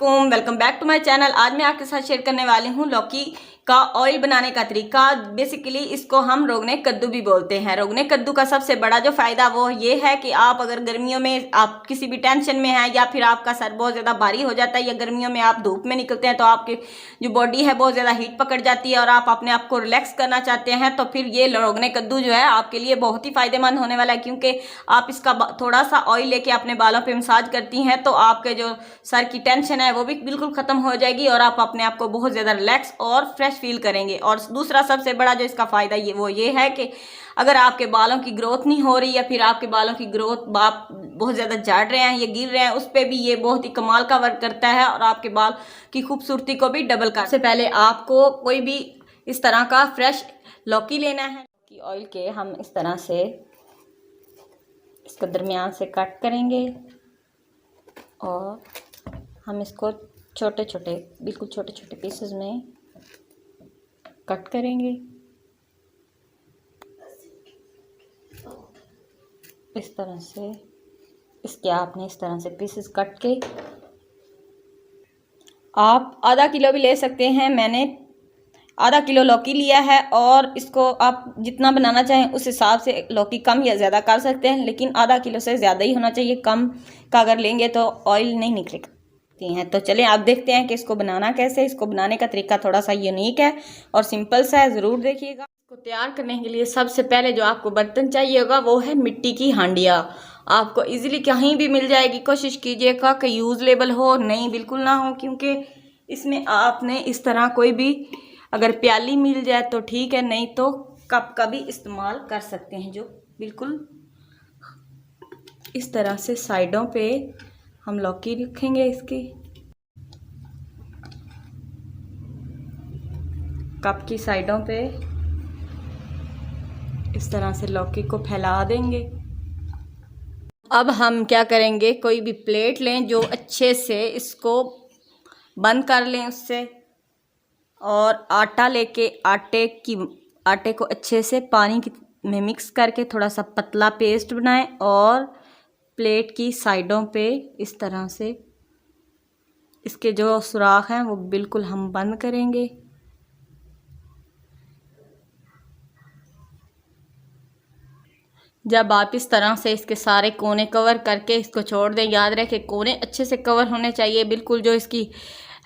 Welcome back to my channel. आज मैं आपके साथ शेयर करने वाली हूँ लौकी का ऑयल बनाने का तरीका। बेसिकली इसको हम रोगने कद्दू भी बोलते हैं। रोगने कद्दू का सबसे बड़ा जो फायदा वो ये है कि आप अगर गर्मियों में आप किसी भी टेंशन में हैं या फिर आपका सर बहुत ज़्यादा भारी हो जाता है या गर्मियों में आप धूप में निकलते हैं तो आपकी जो बॉडी है बहुत ज़्यादा हीट पकड़ जाती है और आप अपने आप को रिलैक्स करना चाहते हैं तो फिर ये रोगने कद्दू जो है आपके लिए बहुत ही फायदेमंद होने वाला है, क्योंकि आप इसका थोड़ा सा ऑयल लेके अपने बालों पर मसाज करती हैं तो आपके जो सर की टेंशन है वो भी बिल्कुल खत्म हो जाएगी और आप अपने आप को बहुत ज़्यादा रिलैक्स और फ्रेश फील करेंगे। और दूसरा सबसे बड़ा जो इसका फ़ायदा ये है कि अगर आपके बालों की ग्रोथ नहीं हो रही या फिर आपके बालों की ग्रोथ आप बहुत ज़्यादा झाड़ रहे हैं या गिर रहे हैं, उस पर भी ये बहुत ही कमाल का वर्क करता है और आपके बाल की खूबसूरती को भी डबल कर। सबसे पहले आपको कोई भी इस तरह का फ्रेश लौकी लेना है। लौकी ऑयल के हम इस तरह से इसको दरमियान से कट करेंगे और हम इसको छोटे छोटे बिल्कुल छोटे छोटे पीसेस में कट करेंगे। इस तरह से इसके आपने इस तरह से पीसेस कट के आप आधा किलो भी ले सकते हैं। मैंने आधा किलो लौकी लिया है और इसको आप जितना बनाना चाहें उस हिसाब से लौकी कम या ज़्यादा कर सकते हैं, लेकिन आधा किलो से ज़्यादा ही होना चाहिए। कम का अगर लेंगे तो ऑयल नहीं निकलेगा हैं। तो चलिए आप देखते हैं कि इसको बनाना कैसे। इसको बनाने का तरीका थोड़ा सा यूनिक है और सिंपल सा है, ज़रूर देखिएगा। इसको तैयार करने के लिए सबसे पहले जो आपको बर्तन चाहिए होगा वो है मिट्टी की हांडिया। आपको इजीली कहीं भी मिल जाएगी। कोशिश कीजिएगा कि यूजलेबल हो, नहीं बिल्कुल ना हो, क्योंकि इसमें आपने इस तरह कोई भी अगर प्याली मिल जाए तो ठीक है, नहीं तो कप का भी इस्तेमाल कर सकते हैं। जो बिल्कुल इस तरह से साइडों पे हम लौकी रखेंगे। इसकी कप की साइडों पे इस तरह से लौकी को फैला देंगे। अब हम क्या करेंगे, कोई भी प्लेट लें जो अच्छे से इसको बंद कर लें उससे, और आटा लेके आटे को अच्छे से पानी में मिक्स करके थोड़ा सा पतला पेस्ट बनाएं और प्लेट की साइडों पे इस तरह से इसके जो सुराख हैं वो बिल्कुल हम बंद करेंगे। जब आप इस तरह से इसके सारे कोने कवर करके इसको छोड़ दें, याद रहे कि कोने अच्छे से कवर होने चाहिए, बिल्कुल जो इसकी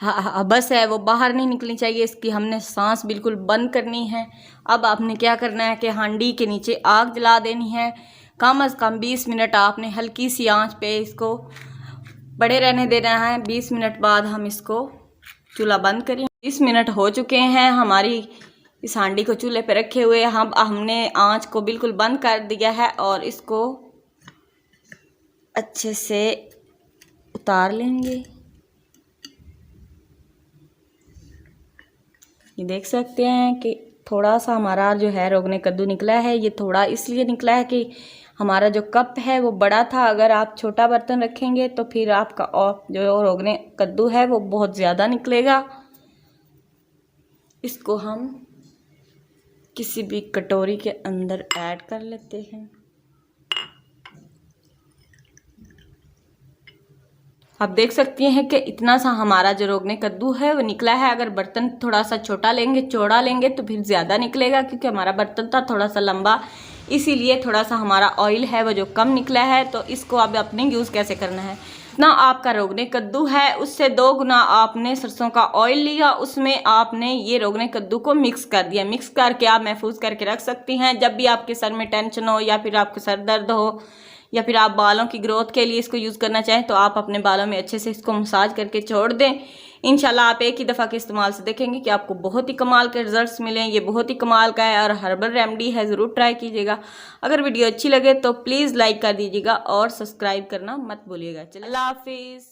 हबस है वो बाहर नहीं निकलनी चाहिए। इसकी हमने सांस बिल्कुल बंद करनी है। अब आपने क्या करना है कि हांडी के नीचे आग जला देनी है। कम से कम 20 मिनट आपने हल्की सी आंच पे इसको बड़े रहने देना है। 20 मिनट बाद हम इसको चूल्हा बंद करें। 20 मिनट हो चुके हैं हमारी इस हांडी को चूल्हे पे रखे हुए। हमने आंच को बिल्कुल बंद कर दिया है और इसको अच्छे से उतार लेंगे। ये देख सकते हैं कि थोड़ा सा हमारा जो है रोगने कद्दू निकला है। ये थोड़ा इसलिए निकला है कि हमारा जो कप है वो बड़ा था। अगर आप छोटा बर्तन रखेंगे तो फिर आपका और जो रोगने कद्दू है वो बहुत ज़्यादा निकलेगा। इसको हम किसी भी कटोरी के अंदर ऐड कर लेते हैं। आप देख सकती हैं कि इतना सा हमारा जो रोगने कद्दू है वो निकला है। अगर बर्तन थोड़ा सा छोटा लेंगे, चौड़ा लेंगे तो फिर ज़्यादा निकलेगा, क्योंकि हमारा बर्तन था थोड़ा सा लंबा, इसीलिए थोड़ा सा हमारा ऑयल है वो जो कम निकला है। तो इसको अब अपने यूज़ कैसे करना है, ना आपका रोगने कद्दू है उससे 2 गुना आपने सरसों का ऑयल लिया, उसमें आपने ये रोगने कद्दू को मिक्स कर दिया। मिक्स करके आप महफूज करके रख सकती हैं। जब भी आपके सर में टेंशन हो या फिर आपको सर दर्द हो या फिर आप बालों की ग्रोथ के लिए इसको यूज़ करना चाहें तो आप अपने बालों में अच्छे से इसको मसाज करके छोड़ दें। इंशाल्लाह आप एक ही दफ़ा के इस्तेमाल से देखेंगे कि आपको बहुत ही कमाल के रिजल्ट्स मिलें। ये बहुत ही कमाल का है और हर्बल रेमेडी है, ज़रूर ट्राई कीजिएगा। अगर वीडियो अच्छी लगे तो प्लीज़ लाइक कर दीजिएगा और सब्सक्राइब करना मत भूलिएगा। चलिए, अल्लाह हाफिज़।